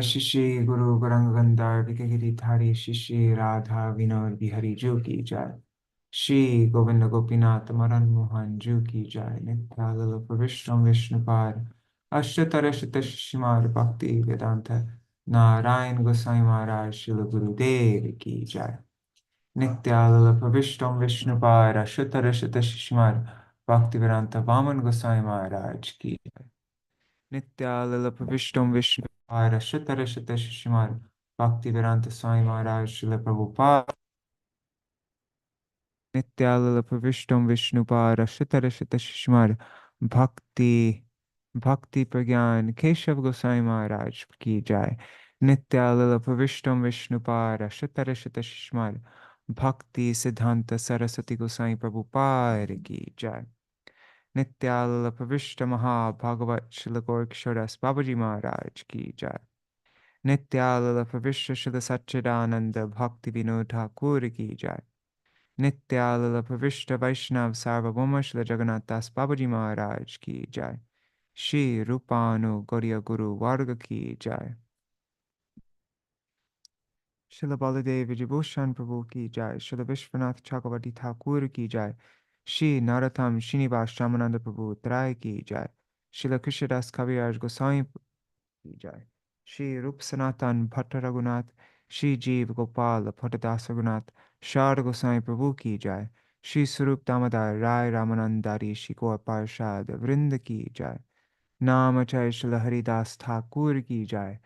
Shri Guru Garangandhar Vikagiri Dhari Shri Radha Vinod Bihari Ju Ki Jai. Shri Govinda Gopinath Maran Mohan Ju Ki Jai. Nitya Pravishram Vishnupad Ashtatarashita Shimar Bhakti Vedanta Narayan Gosai Maharaj Shila Guru Dev Ki Jai. Nitya Pravishram Vishnupad Ashtatarashita Shimar Bhakti Vedanta Vaman Gosai Maharaj Ki Jai. Nitya Pravishram Vishnupad Ashtatarashita Shimar Bhaktivedanta Swami Maharaj Srila Prabhupada Nityalala Pravishtam Vishnupad Ashtarashita Shishmar Bhakti Pragyan Keshav Gosai Maharaj Ki Jai. Nityalala Pravishtam Vishnupad Ashtarashita Shishmar Bhakti Siddhanta Saraswati Gosai Prabhupada Ki Jai. Nityalala Pravishta Maha Bhagavat Srila Gaurkishoras Babaji Maharaj Ki Jai. Nityalala Pravishta Srila Satchidananda Bhaktivinoda Ṭhākura Ki Jai. Nityalala Pravishta Vaishnav Sarvabhauma Śrīla Raghunātha Babaji Maharaj Ki Jai. Śrī Rūpa Gauriya Guru Varga Ki Jai. Śrīla Baladev Vijibhushan Prabhu Ki Jai. Śrīla Vishwanath Chakravarti Ṭhākura Ki Jai. Śrī Narottam Srinivas Shamananda Prabhu Trai Ki Jai. Śrīla Krishnadas Kaviraj Goswami Ki Jai. Śrī Rup Sanatan Bhatta Raghunath, Śrī Jeev Gopal Bhatta Dasa Raghunath, Śrāda Goswami Prabhu Ki Jai. Śrī Sarup Damodar Rai Ramanandari Śrī Gaur Parshad Vrinda Ki Jai. Namachay Śrīla Haridas Thakur Ki Jai.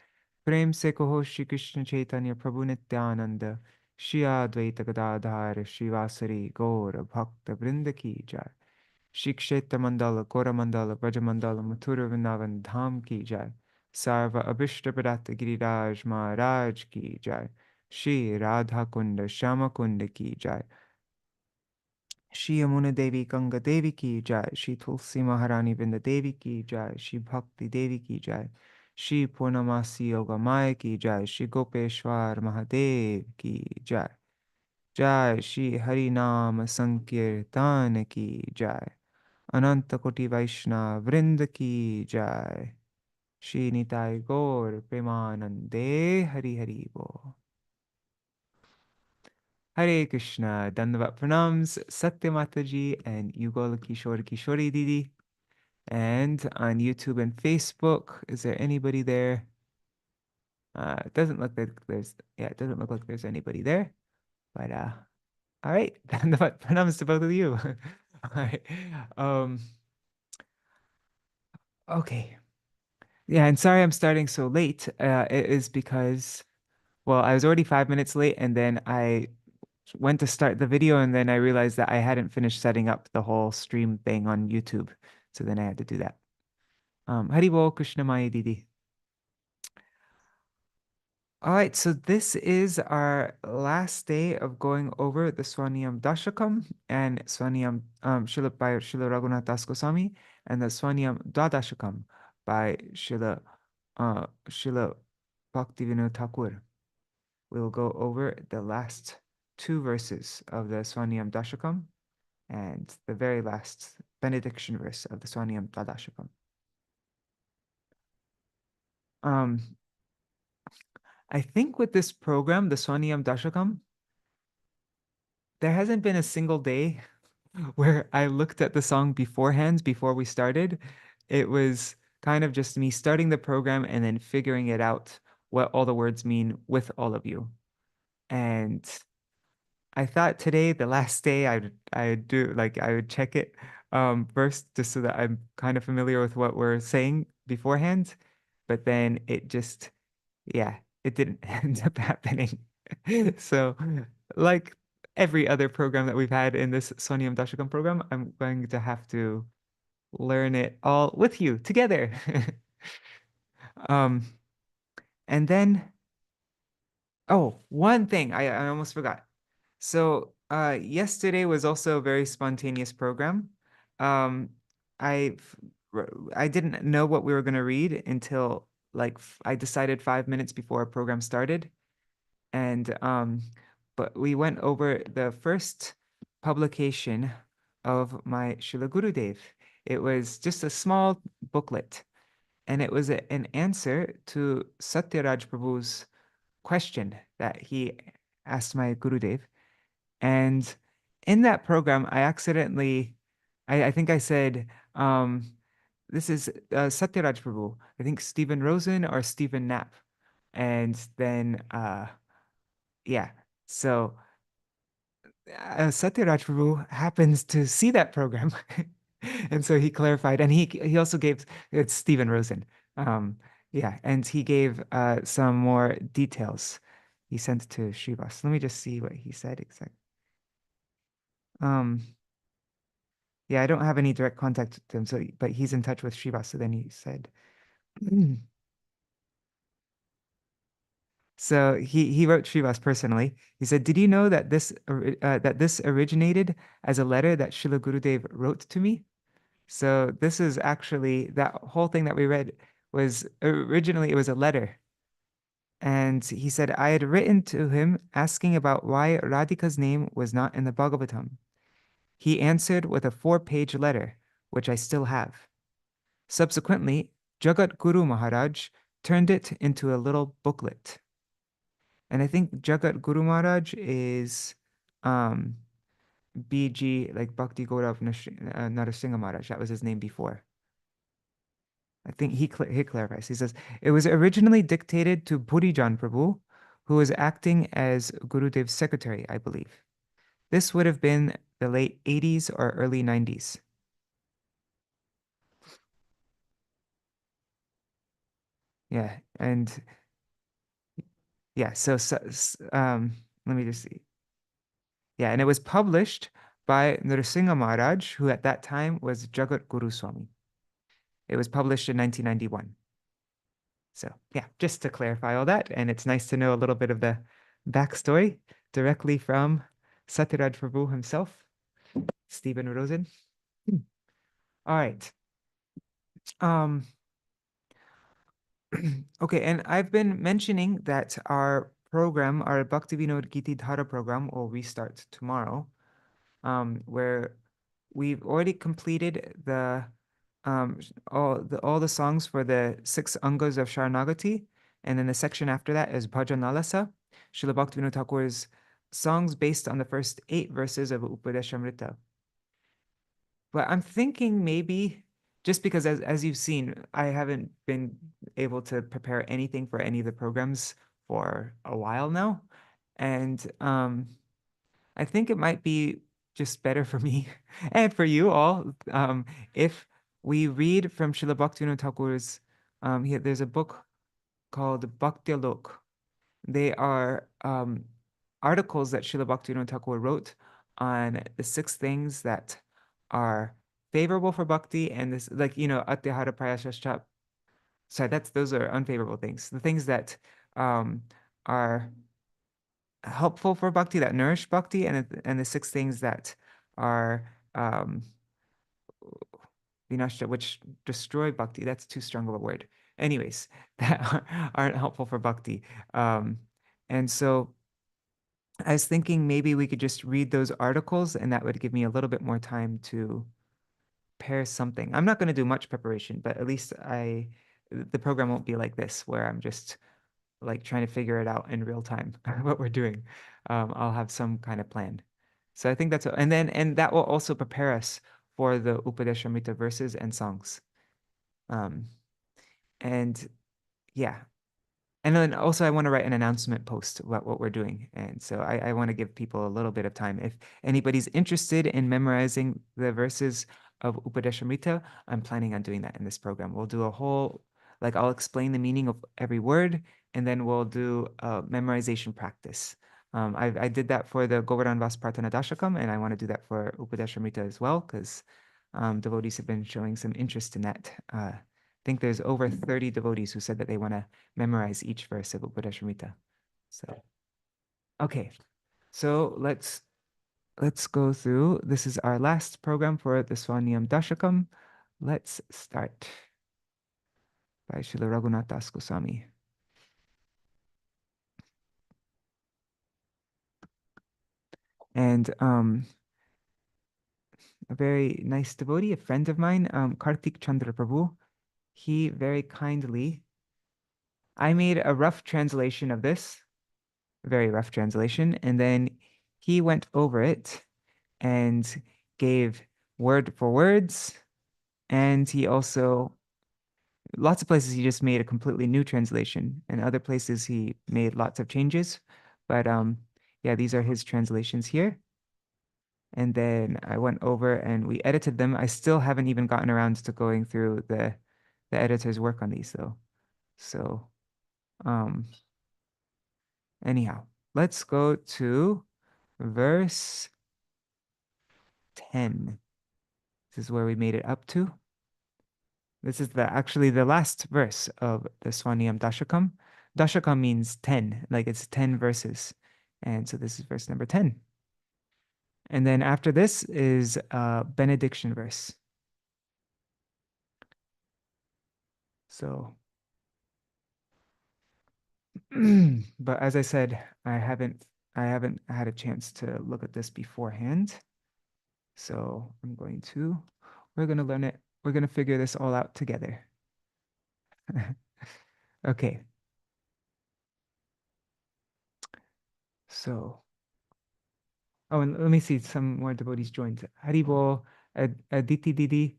Prem se kaho Shri Krishna Chaitanya Prabhu Nityananda, Shri Advaita Gadadhar Shri Vasari Gaur Bhakta Vrinda Ki Jai. Shri Kshetra Mandala, Gora Mandala, Braja Mandala, Mathura Vrindavan Dham Ki Jai. Sarva Abhishta Pradata Giriraj Maharaj Ki Jai. Shri Radha-Kṛṣṇa Shama Kunda Ki Jai. Shri Yamuna Devi Ganga Devi Ki Jai. Shri Tulsi Maharani Vrinda Devi Ki Jai. Shri Bhakti Devi Ki Jai. Shri Purnamasi Yoga Maya Ki Jai. Shri Gopeshwar Mahadev Ki Jai. Jai Shri Harinam Sankirtan Ki Jai. Ananta Koti Vaishnav Vrinda Ki Jai. Shri Nitai Gaur Premanande Hari Hari Bo. Hare Krishna, Dandavat Pranams, Satya Mataji, and Yugal Kishore Kishori Didi. And on YouTube and Facebook, is there anybody there? It doesn't look like there's anybody there. But all right, Dandavat Pranams to both of you. All right. Okay. Yeah, and sorry I'm starting so late. It is because, well, I was already 5 minutes late, and then I went to start the video, and then I realized that I hadn't finished setting up the whole stream thing on YouTube. So then I had to do that. Haribol Krishna Maya Didi. All right, so this is our last day of going over the Sva-niyama Daśakam and Sva-niyama by Śrīla Raghunātha Gosvāmī, and the Sva-niyama Dvādaśakam by Śrīla Bhaktivinoda Ṭhākura. We'll go over the last two verses of the Sva-niyama Daśakam and the very last benediction verse of the Sva-niyama Dvādaśakam. I think with this program, the Sva-niyama Daśakam, there hasn't been a single day where I looked at the song beforehand, before we started. It was kind of just me starting the program and then figuring it out, what all the words mean with all of you. And I thought today, the last day, I would check it first, just so that I'm kind of familiar with what we're saying beforehand. But then it just, yeah, it didn't end up happening. So, like every other program that we've had in this Sva-niyama Daśakam program, I'm going to have to learn it all with you together. And then, oh, one thing I almost forgot. So yesterday was also a very spontaneous program. I didn't know what we were going to read until like I decided 5 minutes before our program started. And but we went over the first publication of my Śrīla Gurudev. It was just a small booklet. and it was an answer to Satyaraj Prabhu's question that he asked my Gurudev. And in that program, I accidentally, I think I said, this is Satyaraj Prabhu, I think Stephen Rosen or Stephen Knapp. And then, yeah, so Satyaraj Prabhu happens to see that program. And so he clarified, and he also gave, it's Stephen Rosen. Um, yeah, and he gave some more details he sent to Srivas. Let me just see what he said exactly. Um, yeah, I don't have any direct contact with him, so but he's in touch with Srivas. So then he said, so he wrote Srivas personally. He said, "Did you know that this originated as a letter that Srila Gurudev wrote to me?" So this is actually that whole thing that we read was originally it was a letter. And he said, I had written to him asking about why Radhika's name was not in the Bhagavatam. He answered with a 4-page letter, which I still have. Subsequently, Jagat Guru Maharaj turned it into a little booklet. And I think Jagat Guru Maharaj is um, BG, like Bhakti Gaurav Narasingha Maharaj. That was his name before. I think he clarifies. He says, it was originally dictated to Purijan Prabhu, who was acting as Gurudev's secretary, I believe. This would have been the late 80s or early 90s. Yeah, and yeah, let me just see. Yeah, and it was published by Nrsimha Maharaj, who at that time was Jagat Guru Swami. It was published in 1991. So yeah, just to clarify all that, and it's nice to know a little bit of the backstory directly from Satyaraj Prabhu himself, Stephen Rosen. Hmm. All right. Um, okay, and I've been mentioning that our program, our Bhaktivinoda Giti Dhara program, will restart tomorrow, where we've already completed all the songs for the 6 angas of Sharanagati, and then the section after that is Bhajan Lalasa, Srila Bhaktivinoda Thakur's songs based on the first 8 verses of Upadeshamrita. But I'm thinking maybe just because as you've seen, I haven't been able to prepare anything for any of the programs for a while now. And I think it might be just better for me and for you all if we read from Srila Bhaktivinoda Thakur's there's a book called Bhaktilok. They are articles that Srila Bhaktivinoda Thakur wrote on the 6 things that are favorable for bhakti and this like Atyahara Prayasascha. Sorry, those are unfavorable things. The things that are helpful for bhakti, that nourish bhakti, and the 6 things that are vinashta, which destroy bhakti. That's too strong of a word. Anyways, that aren't helpful for bhakti. And so I was thinking maybe we could just read those articles and that would give me a little bit more time to pair something. I'm not going to do much preparation, but at least the program won't be like this where I'm just like trying to figure it out in real time what we're doing. I'll have some kind of plan. So I think and that will also prepare us for the Upadeshamrita verses and songs. Um, and yeah, and then also I want to write an announcement post about what we're doing. And so I want to give people a little bit of time. If anybody's interested in memorizing the verses of Upadeshamrita, I'm planning on doing that in this program. We'll do a whole, like I'll explain the meaning of every word, and then we'll do a memorization practice. I did that for the Govardhan Vas Prarthana Daśakam, and I want to do that for Upadeshamrita as well, because devotees have been showing some interest in that. Think there's over 30 devotees who said that they want to memorize each verse of Upadeshamrita. So, okay. So let's go through. This is our last program for the Sva-niyama Daśakam. Let's start by Śrīla Raghunātha Gosvāmī. And a very nice devotee, a friend of mine, Kartik Chandra Prabhu, he very kindly, I made a rough translation of this, a very rough translation, and then he went over it and gave word for words, and he also, lots of places he just made a completely new translation, and other places he made lots of changes. But yeah, these are his translations here. And then I went over and we edited them. I still haven't even gotten around to going through the editor's work on these though. So um anyhow, let's go to verse 10. This is where we made it up to. This is actually the last verse of the Sva-niyama Daśakam. Daśakam means 10, like it's 10 verses. And so this is verse number 10. And then after this is a benediction verse. So, but as I said, I haven't had a chance to look at this beforehand. So we're going to learn it. We're going to figure this all out together. Okay. So, oh, and let me see, some more devotees joined. Haribo, Aditi Didi,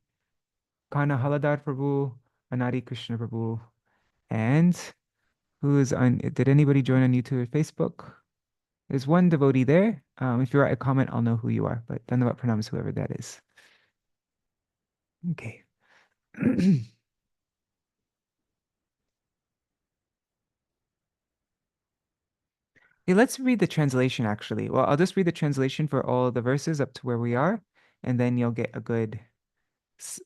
Kana Haladar Prabhu, Anari Krishna Prabhu, and who is on, did anybody join on YouTube or Facebook? There's one devotee there. If you write a comment, I'll know who you are, but Dandavat pranams, whoever that is. Okay. Hey, let's read the translation actually. Well, I'll just read the translation for all the verses up to where we are, and then you'll get a good,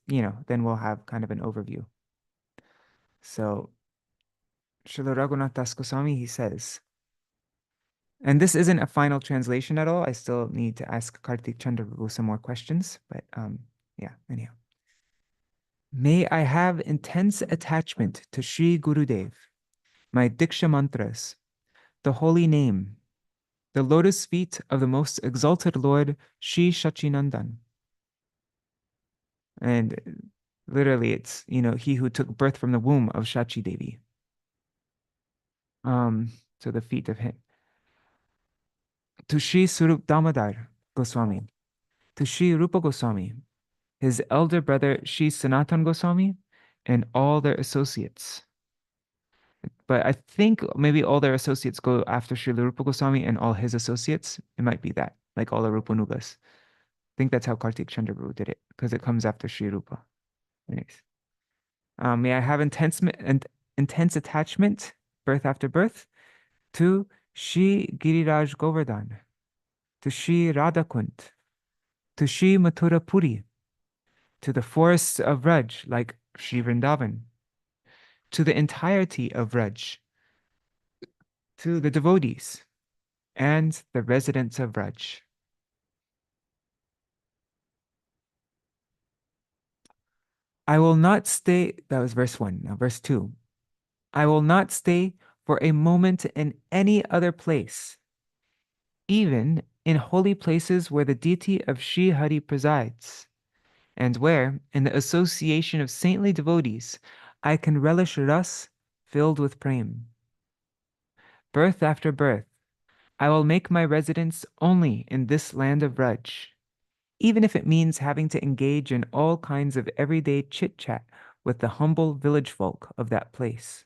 then we'll have kind of an overview. So, Śrīla Raghunātha Gosvāmī, he says, and this isn't a final translation at all. I still need to ask Kartik Chandra Prabhu some more questions, but yeah, anyhow. May I have intense attachment to Sri Gurudev, my Diksha mantras, the holy name, the lotus feet of the most exalted Lord Sri Shachinandan. And literally it's, he who took birth from the womb of Shachi Devi. So the feet of him. To Sri Swarup Damodar Goswami, to Sri Rupa Goswami, his elder brother Sri Sanatan Goswami, and all their associates. But I think maybe all their associates go after Śrīla Rūpa Goswami and all his associates. It might be that, like all the Rupanugas. I think that's how Kartik Chandra Prabhu did it, because it comes after Śrī Rūpa. Anyways. May I have intense attachment, birth after birth, to Shri Giriraj Govardhan, to Shri Radhakund, to Shri Mathura Puri, to the forests of Raj, like Shri Vrindavan, to the entirety of Raj, to the devotees, and the residents of Raj. I will not stay, that was verse 1. Now, verse 2. I will not stay for a moment in any other place, even in holy places where the deity of Sri Hari presides, and where, in the association of saintly devotees, I can relish ras filled with prem. Birth after birth, I will make my residence only in this land of Raj, even if it means having to engage in all kinds of everyday chit-chat with the humble village folk of that place.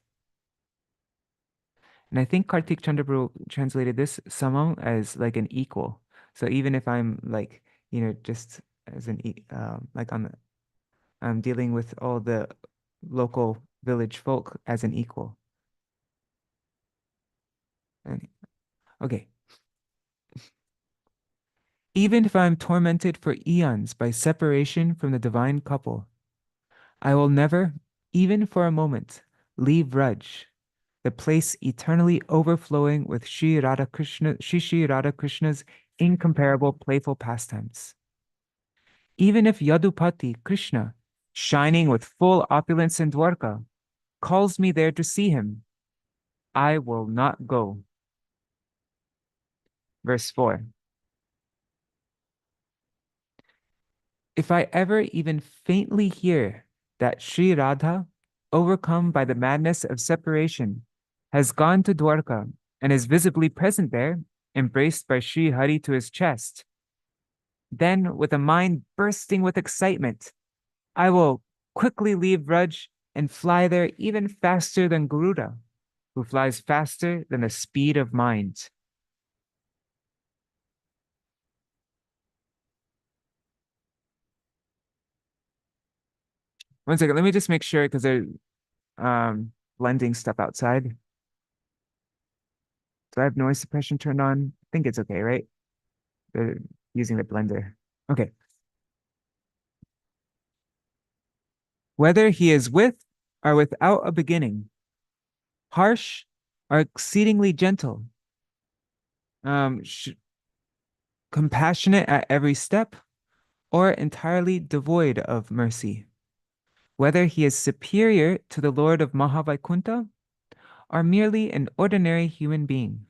And I think Kartik Chandra Prabhu translated this samam as like an equal. So even if I'm like, just as I'm dealing with all the local village folk as an equal. And, okay. Even if I'm tormented for eons by separation from the divine couple, I will never, even for a moment, leave Raj, the place eternally overflowing with Sri Radha-Kṛṣṇa's incomparable playful pastimes. Even if Yadupati Krishna, shining with full opulence in Dwarka, calls me there to see him, I will not go. Verse 4. If I ever even faintly hear that Sri Radha overcome by the madness of separation, has gone to Dwarka and is visibly present there, embraced by Sri Hari to his chest. Then, with a mind bursting with excitement, I will quickly leave Vraj and fly there even faster than Garuda, who flies faster than the speed of mind. One second, let me just make sure because they're blending stuff outside. Do I have noise suppression turned on? I think it's okay, right? They're using the blender. Okay. Whether he is with or without a beginning, harsh or exceedingly gentle, um, compassionate at every step, or entirely devoid of mercy. Whether he is superior to the Lord of Mahavaikuntha or merely an ordinary human being.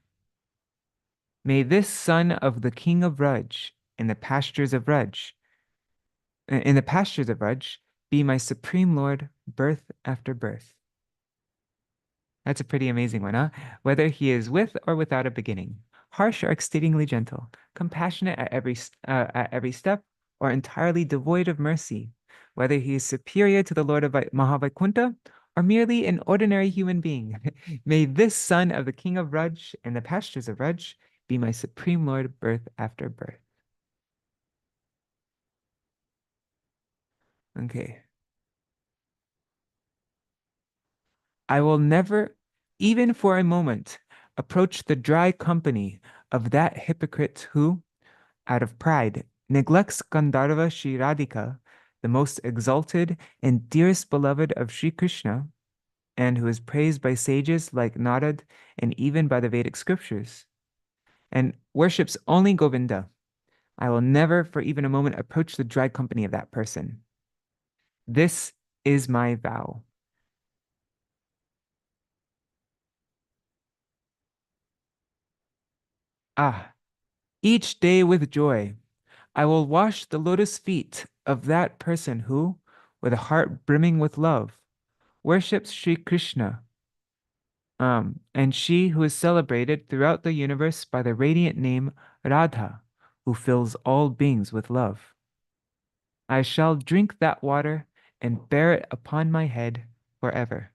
May this son of the king of Vraj in the pastures of Vraj, be my supreme Lord, birth after birth. That's a pretty amazing one, huh? Whether he is with or without a beginning, harsh or exceedingly gentle, compassionate at every step, or entirely devoid of mercy, whether he is superior to the Lord of Mahavaikuntha or merely an ordinary human being. May this son of the king of Vraj and the pastures of Vraj be my supreme Lord, birth after birth. Okay. I will never, even for a moment, approach the dry company of that hypocrite who, out of pride, neglects Gandharva Shri Radhika, the most exalted and dearest beloved of Sri Krishna, and who is praised by sages like Narad and even by the Vedic scriptures, and worships only Govinda. I will never for even a moment approach the dry company of that person. This is my vow. Ah, each day with joy, I will wash the lotus feet of that person who, with a heart brimming with love, worships Sri Krishna, and she who is celebrated throughout the universe by the radiant name Radha, who fills all beings with love. I shall drink that water and bear it upon my head forever.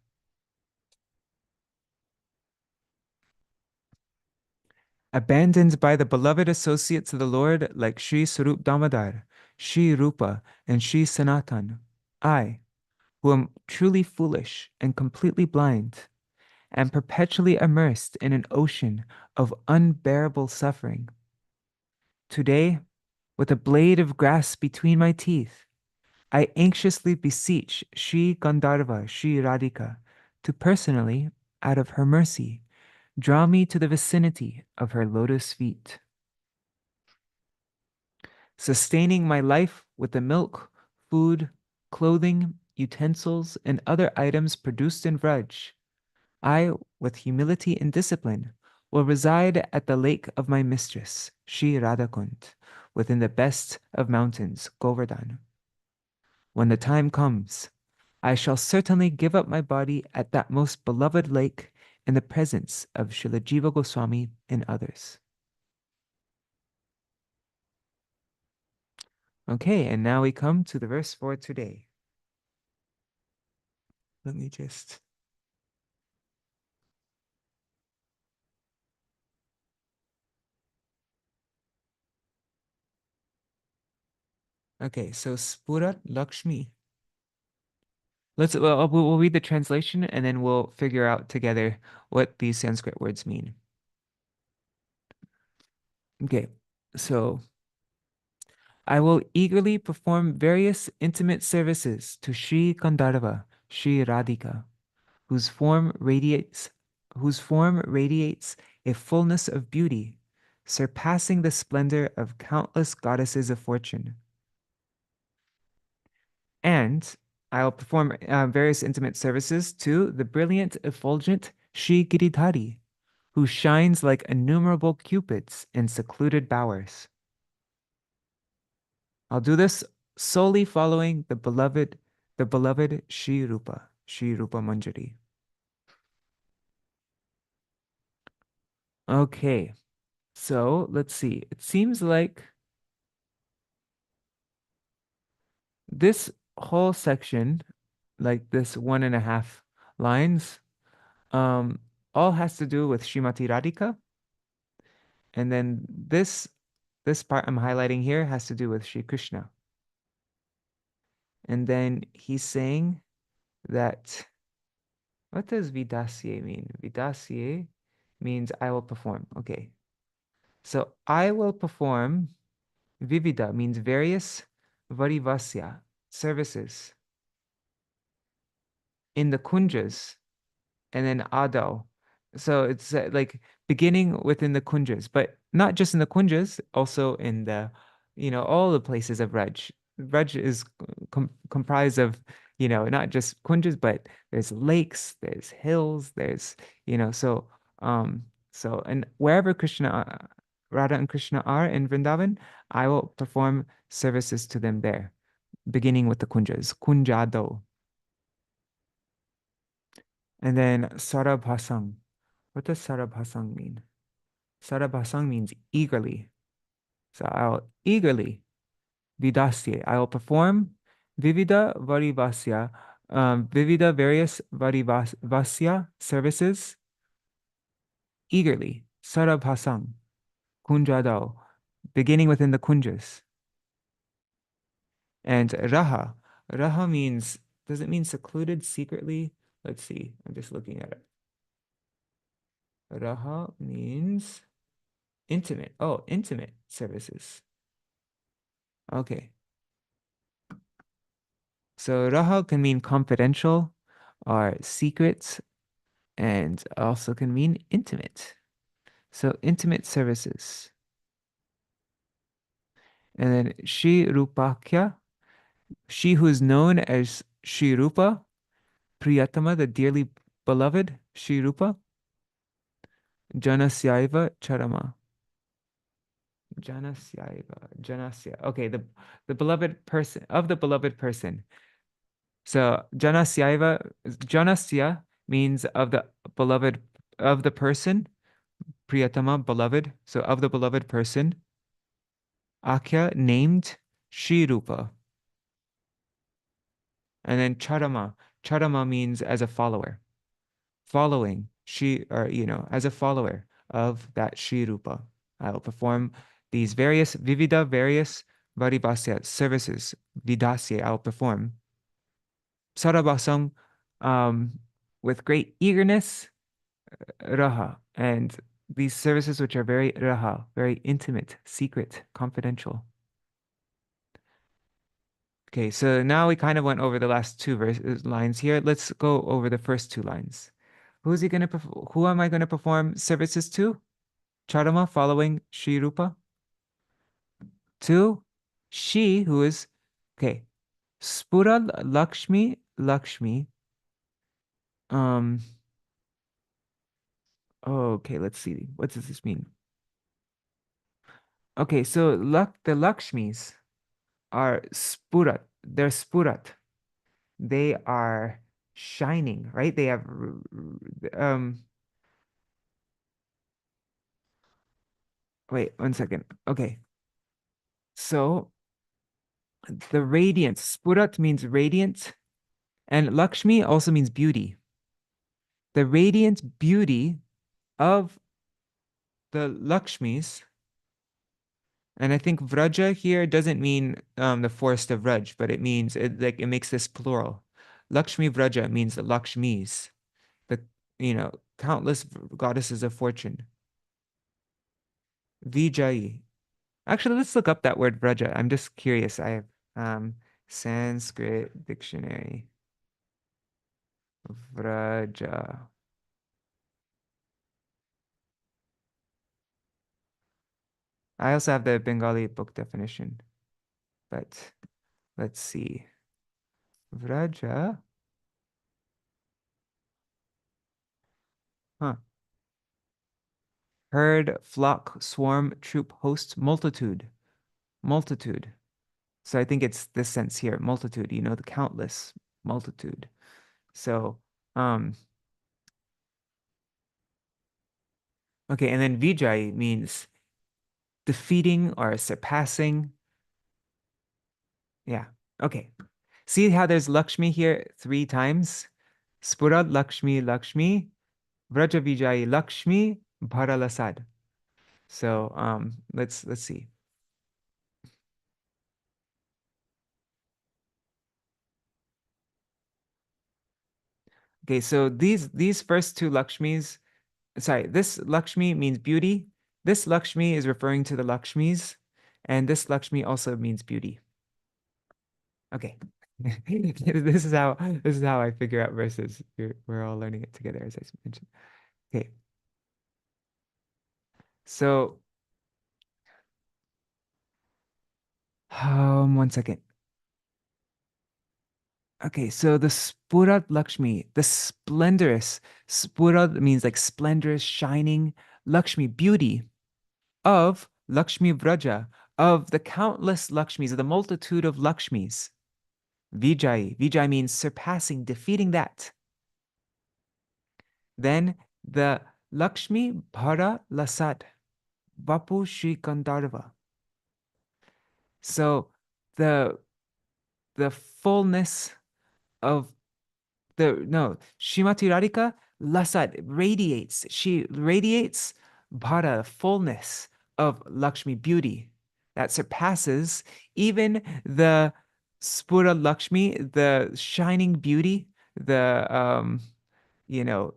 Abandoned by the beloved associates of the Lord like Sri Sarup Damodar, Śrī Rūpa, and Sri Sanatan, I, who am truly foolish and completely blind, am perpetually immersed in an ocean of unbearable suffering. Today, with a blade of grass between my teeth, I anxiously beseech Sri Gandharva Sri Radhika to personally, out of her mercy, draw me to the vicinity of her lotus feet. Sustaining my life with the milk, food, clothing, utensils, and other items produced in Vraj, I, with humility and discipline, will reside at the lake of my mistress, Śrī Radhakund, within the best of mountains, Govardhan. When the time comes, I shall certainly give up my body at that most beloved lake in the presence of Srila Jiva Gosvāmī and others. Okay, and now we come to the verse for today. Let me just... Okay, so Spurat Lakshmi. We'll read the translation and then we'll figure out together what these Sanskrit words mean. Okay, so I will eagerly perform various intimate services to Sri Gandharva, Sri Radhika, whose form radiates a fullness of beauty, surpassing the splendor of countless goddesses of fortune. And I will perform various intimate services to the brilliant, effulgent Sri Giridhari, who shines like innumerable cupids in secluded bowers. I'll do this solely following the beloved Śrī Rūpa. Śrī Rūpa Manjari. Okay, so let's see. It seems like this whole section, like this 1.5 lines, all has to do with Srimati Radhika. And then this part I'm highlighting here has to do with Sri Krishna. And then he's saying that, what does Vidasye mean? Vidasye means I will perform. Okay. So I will perform, Vivida means various, Varivasya, services, in the kunjas, and then Ado. So it's like beginning within the kunjas, but not just in the kunjas, also in the, all the places of Raj. Raj is comprised of, not just kunjas, but there's lakes, there's hills, there's, and wherever Radha and Krishna are in Vrindavan, I will perform services to them there, beginning with the kunjas, kunjado. And then Sarabhasang. What does Sarabhasang mean? Sarabhasang means eagerly. So I'll eagerly, vidasye, I will perform vivida varivasya, vivida various varivasya services eagerly. Sarabhasang, kunjado, beginning within the kunjas. And raha means, does it mean secluded secretly? Let's see, I'm just looking at it. Raha means intimate. Oh, intimate services. Okay. So raha can mean confidential or secrets, and also can mean intimate. So intimate services. And then Śrī Rūpakya, she who is known as Śrī Rūpa, Priyatama, the dearly beloved, Śrī Rūpa, Janasyaiva Charama. Janasya. Okay, the beloved person, of the beloved person. So Janasya means of the beloved, of the person, Priyatama, beloved. So of the beloved person, Akya, named, Śrī Rūpa. And then Charama. Charama means as a follower. Following, as a follower of that Śrī Rūpa. I will perform these various varibhasya services, vidasya, I will perform. Sarabhasam, with great eagerness, raha, and these services which are very raha, very intimate, secret, confidential. Okay, so now we kind of went over the last two lines here. Let's go over the first two lines. Who am I going to perform services to? Charama, following Śrī Rūpa. To she, who is, okay, Spura Lakshmi. Okay, let's see. What does this mean? Okay, so the Lakshmis are spurat. They're spurat. They are shining, right? They have wait, 1 second. Okay. So the radiance, spurat means radiant, and Lakshmi also means beauty. The radiant beauty of the Lakshmis. And I think Vraja here doesn't mean the forest of Vraj, but it means it makes this plural. Lakshmi Vraja means the Lakshmis, the countless goddesses of fortune. Vijay. Actually, let's look up that word Vraja. I'm just curious. I have Sanskrit dictionary. Vraja. I also have the Bengali book definition, but let's see. Vraja. Huh. Herd, flock, swarm, troop, host, multitude. Multitude. So I think it's this sense here, multitude, the countless multitude. So, okay, and then Vijay means defeating or surpassing. Yeah. Okay. See how there's Lakshmi here 3 times? Spurad Lakshmi Lakshmi, Vraja Vijay Lakshmi, Bharalasad. So let's see. Okay, so these first two Lakshmis, sorry, this Lakshmi means beauty. This Lakshmi is referring to the Lakshmis, and this Lakshmi also means beauty. Okay. This is how I figure out verses. We're all learning it together, as I mentioned. Okay. So, 1 second. Okay, so the Spurat Lakshmi, the splendorous. Spurat means like splendorous, shining. Lakshmi, beauty of Lakshmi Vraja, of the countless Lakshmis, of the multitude of Lakshmis. Vijay. Vijay means surpassing, defeating that. Then the Lakshmi Bhara Lasad, Vapu Shri Gandharva. So the fullness of Shrimati Radhika Lasad radiates. She radiates Bhara, fullness of Lakshmi, beauty that surpasses even the Spura Lakshmi, the shining beauty, the you know,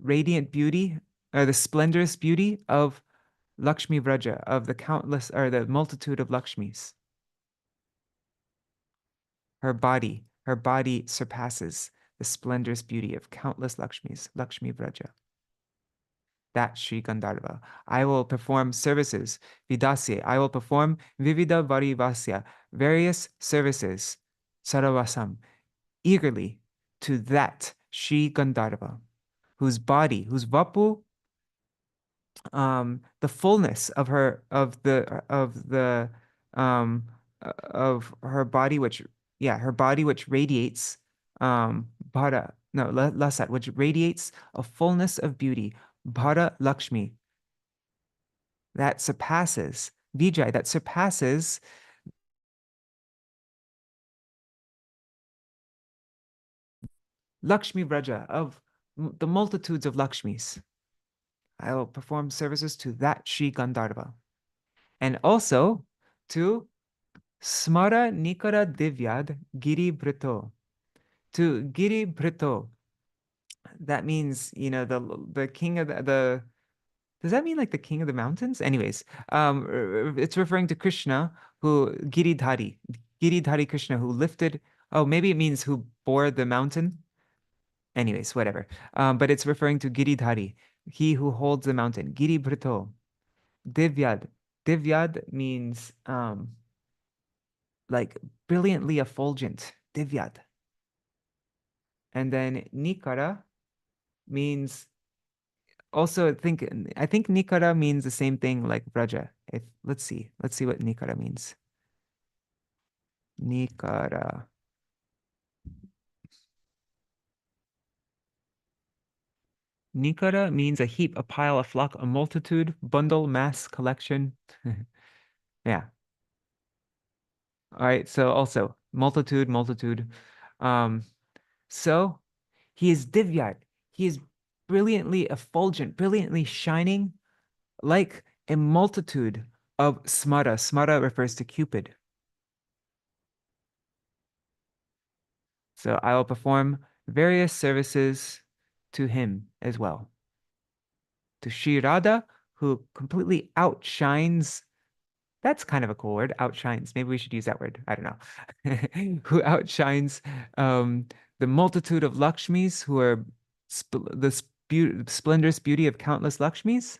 radiant beauty, or the splendorous beauty of Lakshmi Vraja, of the countless or the multitude of Lakshmis. Her body surpasses the splendorous beauty of countless Lakshmis, Lakshmi Vraja. That Sri Gandharva. I will perform services, Vidasya. I will perform Vivida Varivasya, various services, Saravasam, eagerly to that Sri Gandharva, whose body, whose Vapu, the fullness of her um of her body, which her body which radiates bhara no lasat, which radiates a fullness of beauty, bhara Lakshmi, that surpasses Vijay, that surpasses Lakshmi Vraja, of the multitudes of Lakshmis. I will perform services to that Sri Gandharva, and also to Smara Nikara Divyad Giri Brito. To Giri Brito, that means, the king of the does that mean like the king of the mountains? Anyways, it's referring to Krishna, who Giridhari Krishna, who lifted, oh, maybe it means who bore the mountain. Anyways, whatever. But it's referring to Giridhari, he who holds the mountain. Giri Brito. Divyad. Divyad means like brilliantly effulgent. Divyad. And then Nikara means also I think Nikara means the same thing like Vraja. If let's see what Nikara means. Nikara. Nikara means a heap, a pile, a flock, a multitude, bundle, mass, collection. Yeah. All right. So also multitude, multitude. Um, so he is Divyat. He is brilliantly effulgent, brilliantly shining, like a multitude of smara. Smara refers to Cupid. So I will perform various services to him as well. To Śrī Radha, who completely outshines, that's kind of a cool word, outshines. Maybe we should use that word. I don't know. Who outshines the multitude of Lakshmis, who are the splendorous beauty of countless Lakshmis.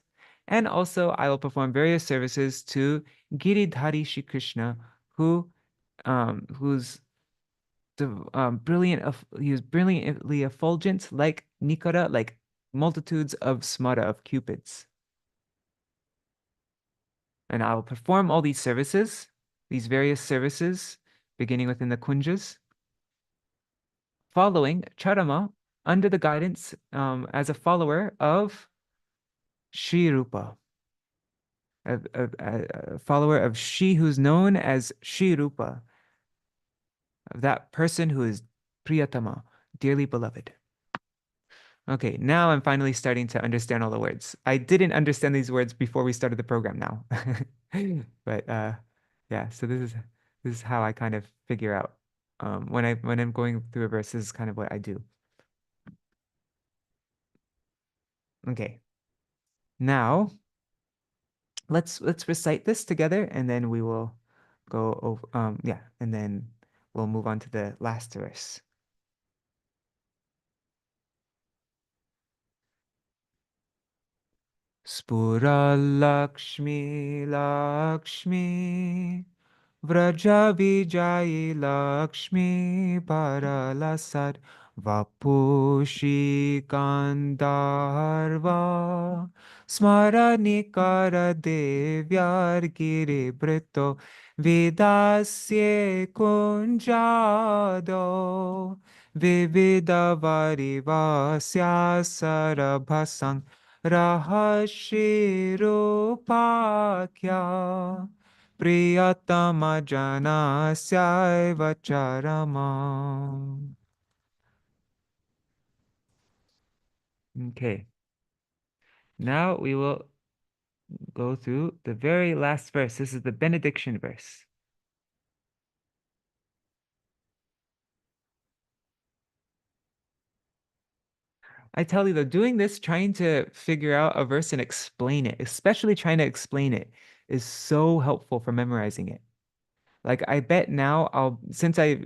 And also, I will perform various services to Giridhari Shri Krishna, who's he was brilliantly effulgent like Nikara, like multitudes of smara, of cupids. And I will perform all these services, these various services, beginning within the kunjas. following Charama under the guidance as a follower of Śrī Rūpa, a follower of she who's known as Śrī Rūpa, of that person who is Priyatama, dearly beloved. Okay, now I'm finally starting to understand all the words. I didn't understand these words before we started the program now. But yeah, so this is how I kind of figure out when I'm going through a verse, this is kind of what I do. Okay. Now let's recite this together and then we will go over yeah, and then we'll move on to the last verse. Spura Lakshmi Lakshmi Vraja Vijayi Lakshmi Paralasad Vapushi Gandharva Smaranikara Devyar Giri Brito Vidasye Kunjado Vividavari Vasya Sarabhasang Rahashi Rupakya Priyatama Janasya Charama. Okay. Now we will go through the very last verse. This is the benediction verse. I tell you though, doing this, trying to figure out a verse and explain it, especially trying to explain it, is so helpful for memorizing it. Like I bet now since I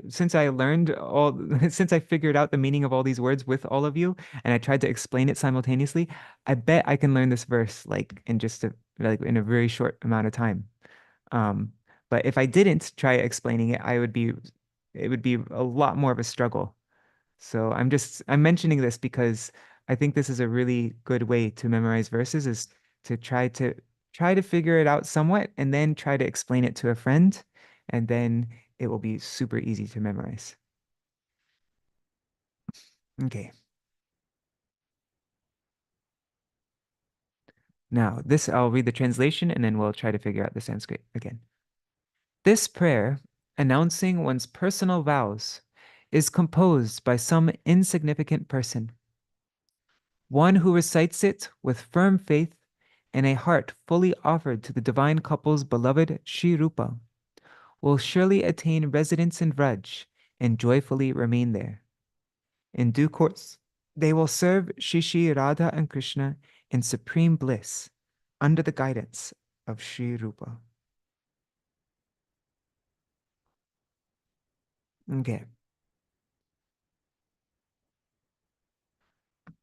learned all since I figured out the meaning of all these words with all of you and I tried to explain it simultaneously, I bet I can learn this verse like in just like in a very short amount of time. Um, but if I didn't try explaining it, it would be a lot more of a struggle. So I'm mentioning this because I think this is a really good way to memorize verses is to try to figure it out somewhat and then try to explain it to a friend and then it will be super easy to memorize. Okay. Now, this I'll read the translation and then we'll try to figure out the Sanskrit again. This prayer, announcing one's personal vows, is composed by some insignificant person. One who recites it with firm faith and a heart fully offered to the divine couple's beloved Śrī Rūpa will surely attain residence in Vraj and joyfully remain there. In due course, they will serve Shri Radha and Krishna in supreme bliss under the guidance of Śrī Rūpa. Okay.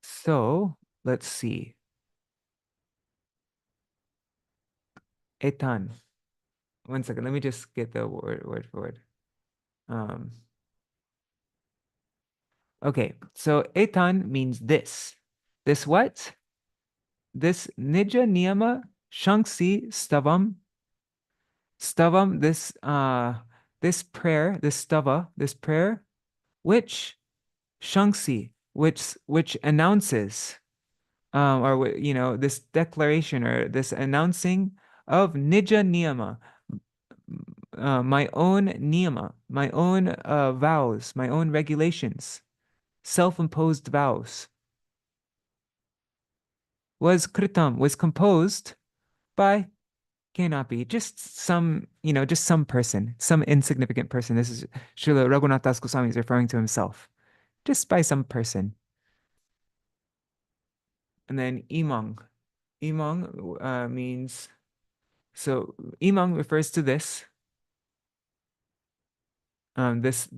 So let's see. Etan. One second. Let me just get the word for word. Okay. So etan means this. This what? This nija niyama shanksi stavam. Stavam. This prayer. This stava. This prayer, which shanksi, which announces or this declaration or this announcing of nija niyama, my own niyama, my own vows, my own regulations, self-imposed vows, was composed by cannot be just just some person, some insignificant person. This is Śrīla Raghunātha Gosvāmī is referring to himself, just by some person. And then imang. Imang means, so imang refers to this. This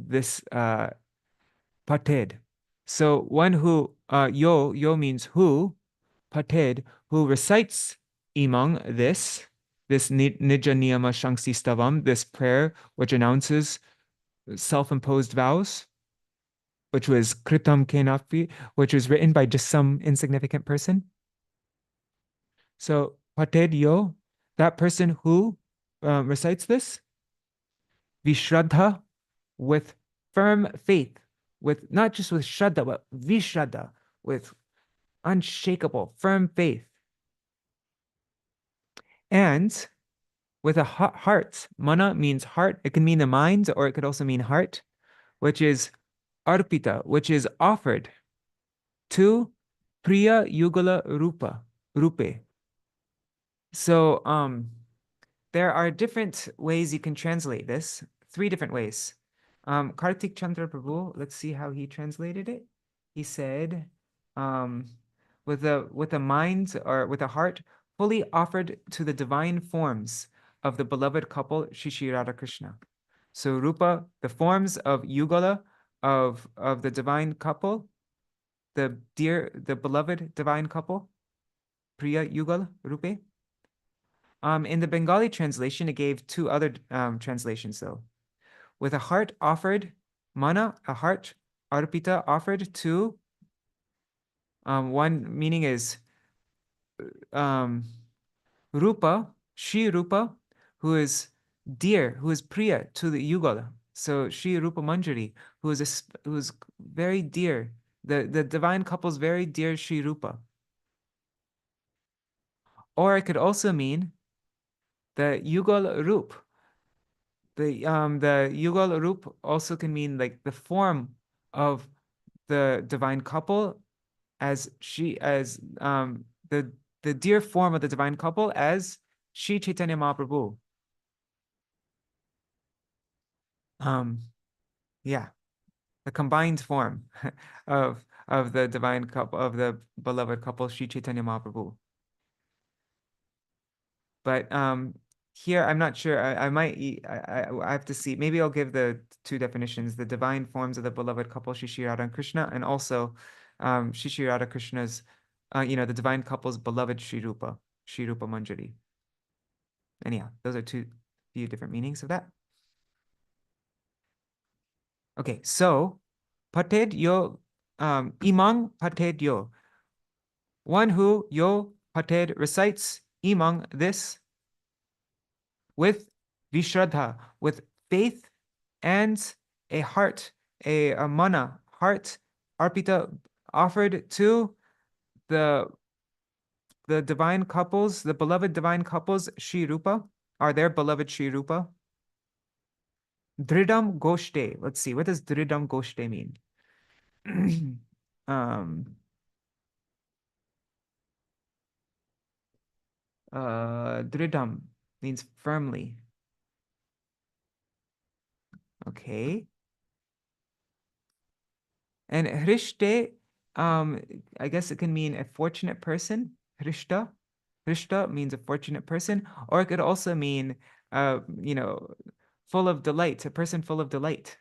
pated. So one who yo means who, pated, who recites imang this nija niyama shanksi stavam, this prayer which announces self-imposed vows, which was kritam kenapi, which was written by just some insignificant person. So pated yo, that person who recites this, vishraddha, with firm faith, with not just with Shraddha, but Vishraddha, with unshakable, firm faith. And with a heart, mana means heart. It can mean the mind, or it could also mean heart, which is arpita, which is offered to Priya Yugala Rupe. So there are different ways you can translate this, 3 different ways. Kartik Chandra Prabhu, let's see how he translated it. He said, with a mind or with a heart fully offered to the divine forms of the beloved couple Shri Rādhā-Kṛṣṇa. So Rupa, the forms of Yugala, of the divine couple, the beloved divine couple, Priya Yugal Rupe. In the Bengali translation, it gave 2 other translations though. With a heart offered, mana, a heart, arpita, offered to, one meaning is Rupa, Śrī Rūpa, who is dear, who is priya to the Yugala. So Śrī Rūpa Manjari, who is very dear. The divine couple is very dear Śrī Rūpa. Or it could also mean the Yugal Roop. The Yugal Roop also can mean like the form of the divine couple as the dear form of the divine couple as Sri Chaitanya Mahaprabhu. Yeah, the combined form of the divine couple, of the beloved couple Sri Chaitanya Mahaprabhu. But here I'm not sure. I have to see. Maybe I'll give the 2 definitions: the divine forms of the beloved couple Shri Radha and Krishna, and also Shri Radha Krishna's, the divine couple's beloved Śrī Rūpa Manjari. Anyhow, those are few different meanings of that. Okay, so pated yo, imang pated yo. One who yo pated recites imang this with vishraddha, with faith and a heart, a mana, heart, arpita, offered to the divine couples, the beloved divine couples, Śrī Rūpa, are their beloved Śrī Rūpa. Dridam goshte. Let's see, what does dridam goshte mean? Dridam means firmly. Okay. And hrishte, I guess it can mean a fortunate person. Hrishta. Hrishta means a fortunate person, or it could also mean, full of delight, a person full of delight.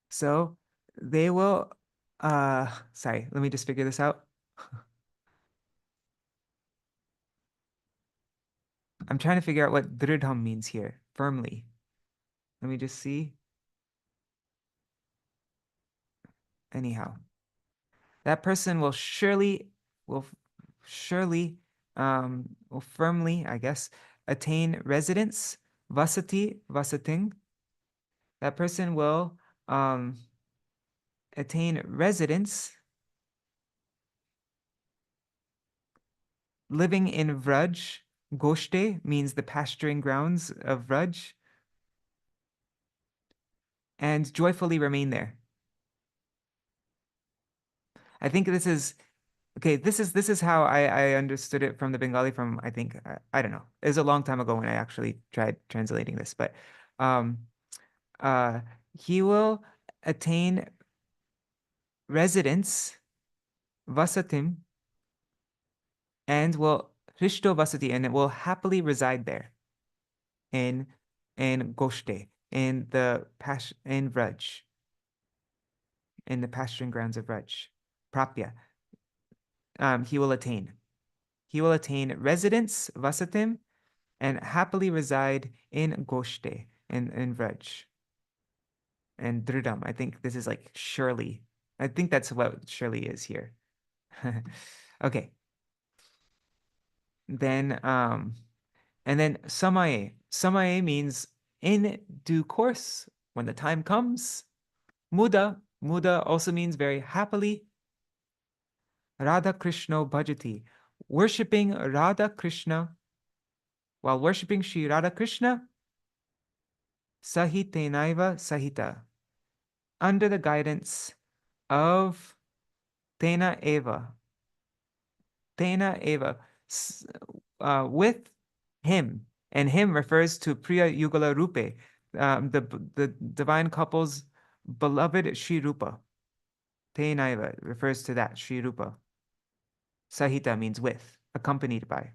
So they will, sorry, let me just figure this out. I'm trying to figure out what dridham means here, firmly. Let me just see. Anyhow, that person will surely, will firmly, I guess, attain residence, vasating. That person will attain residence, living in Vraj. Goshte means the pasturing grounds of Vraj, and joyfully remain there. I think this is okay. This is how I understood it from the Bengali. From I think I don't know. It was a long time ago when I actually tried translating this, but he will attain residence, vasatim, and will Rishto Vasati, and it will happily reside there in Goshte, in Vraj, in the pasturing grounds of Vraj. Prapya. He will attain. He will attain residence, Vasatim, and happily reside in Goshte, in Vraj. And Dridam, I think this is like surely. I think that's what surely is here. Okay. Then and then samaye. Samaye means in due course, when the time comes, Muda, muda also means very happily. Rādhā-Kṛṣṇo bhajati, worshipping Rādhā-Kṛṣṇa, while worshipping Śrī Rādhā-Kṛṣṇa, sahitenaiva sahita, under the guidance of tena eva, with him, and him refers to Priya Yugala Rupe, the divine couple's beloved Śrī Rūpa. Tenaiva refers to that, Śrī Rūpa. Sahita means with, accompanied by.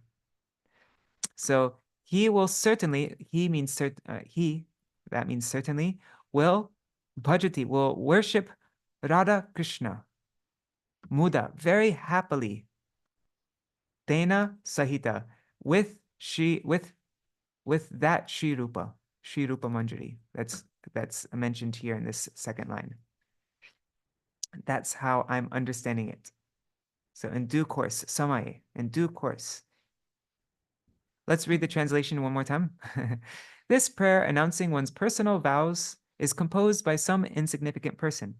So he will certainly, that means certainly, will, bhajati, will worship Rādhā-Kṛṣṇa, muda, very happily, tena sahita, with that Śrī Rūpa, Śrī Rūpa Manjari. That's mentioned here in this second line. That's how I'm understanding it. So in due course, samaye, in due course. Let's read the translation one more time. This prayer announcing one's personal vows is composed by some insignificant person.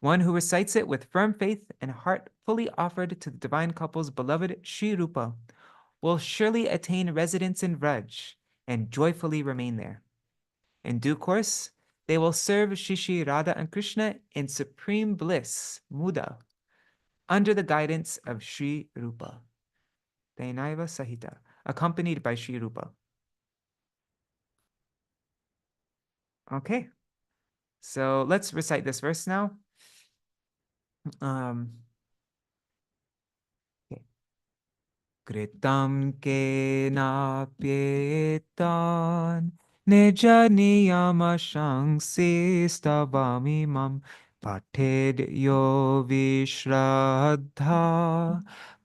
One who recites it with firm faith and heart fully offered to the divine couple's beloved Śrī Rūpa will surely attain residence in Vraj and joyfully remain there. In due course, they will serve Shri Radha and Krishna in supreme bliss, muda, under the guidance of Śrī Rūpa, Tenaiva Sahita, accompanied by Śrī Rūpa. Okay, so let's recite this verse now. Kritam kena pietan nija niyama stavami mam pated yo vishraddha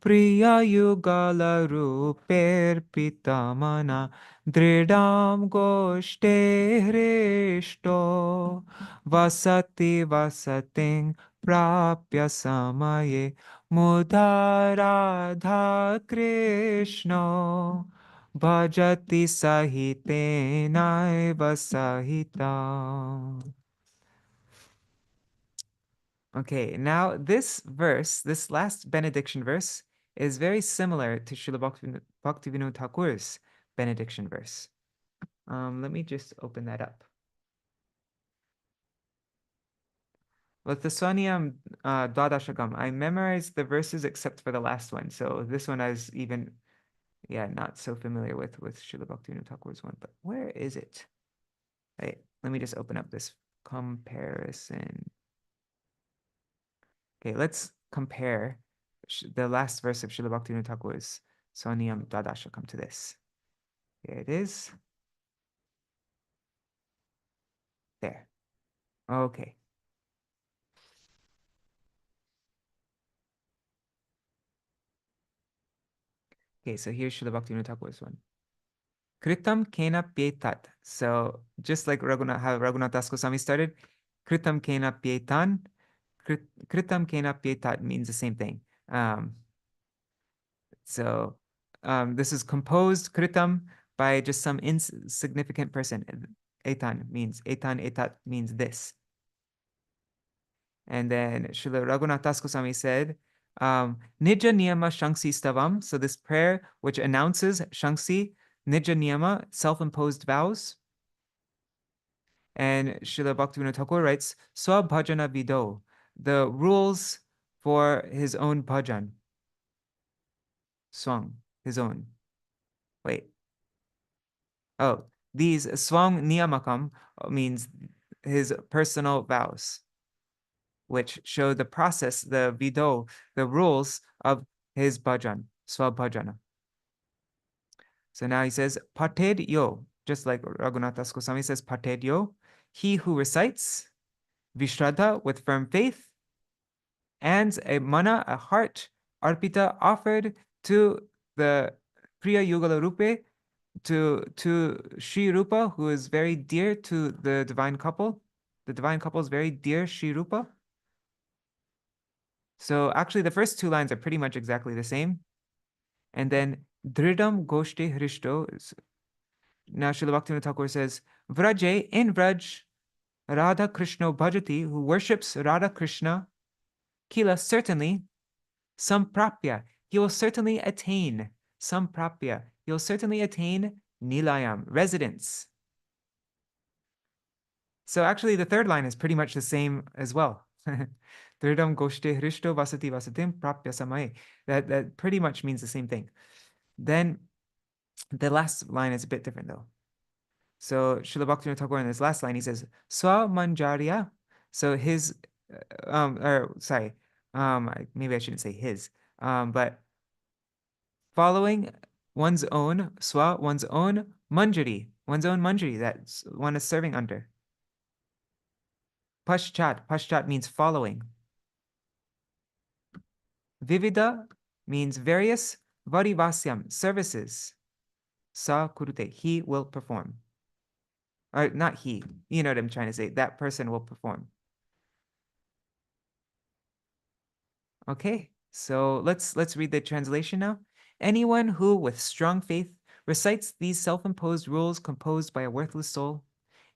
priya yugala ruper pitamana dridam goshte hrishto vasati vasating prapya samaye muda Rādhā-Kṛṣṇa bhajati sahitenaiva sahita. Okay, now this verse, this last benediction verse, is very similar to Srila Bhaktivinoda Thakur's benediction verse. Let me just open that up. With the Sva-niyama Daśakam, I memorized the verses except for the last one. So this one I was even, not so familiar with Srila Bhaktivinoda Thakur's one. But where is it? Right, let me just open up this comparison. Okay, let's compare the last verse of Srila Bhaktivinoda Thakur's Sva-niyama Daśakam to this. Here it is. There. Okay. Okay, so here's Srila Bhaktivinoda Thakur's one. Kritam kena pietat. So just like how Raghunath Das Gosvāmī started, Kritam kena pietan. Kritam kena pietat means the same thing. This is composed Kritam by just some insignificant person. Etan etat means this. And then Śrīla Raghunātha Das Gosvāmī said, Nija niyama shanksi stavam. So this prayer which announces shanksi, nija niyama, self-imposed vows. And Srila Bhaktivinoda Thakur writes, Swa bhajana vido, the rules for his own bhajan. Swang, his own. Wait. Oh, these Sva-niyama means his personal vows, which show the process, the vido, the rules of his bhajan, swa-bhajana. So now he says, pated yo, just like Raghunath Das Gosvāmī says, pated yo, he who recites, vishraddha, with firm faith, and a mana, a heart, arpita, offered to the Priya Yugala Rupe, to Śrī Rūpa, who is very dear to the divine couple. The divine couple is very dear, Śrī Rūpa. So actually the first two lines are pretty much exactly the same. And then Dridam Goshte Hrishto. Now Srila Bhaktivinoda Thakur says, Vraje, in Vraj, Rādhā-Kṛṣṇo bhajati, who worships Rādhā-Kṛṣṇa, kila, certainly, samprapya, he will certainly attain, samprapya, he will certainly attain nilayam, residence. So actually the third line is pretty much the same as well. Thirdam goshte hrishto vasati vasatim prapya samaye. That pretty much means the same thing. Then the last line is a bit different though. So Śrīla Bhaktivinoda Thakur in this last line, he says, Sva-manjarya. So his, maybe I shouldn't say his, but following one's own manjari that one is serving under. Paschat means following. Vivida means various, varivasyam, services. Sa kurute, he will perform. Or not he, you know what I'm trying to say, that person will perform. Okay, so let's read the translation now. Anyone who, with strong faith, recites these self-imposed rules composed by a worthless soul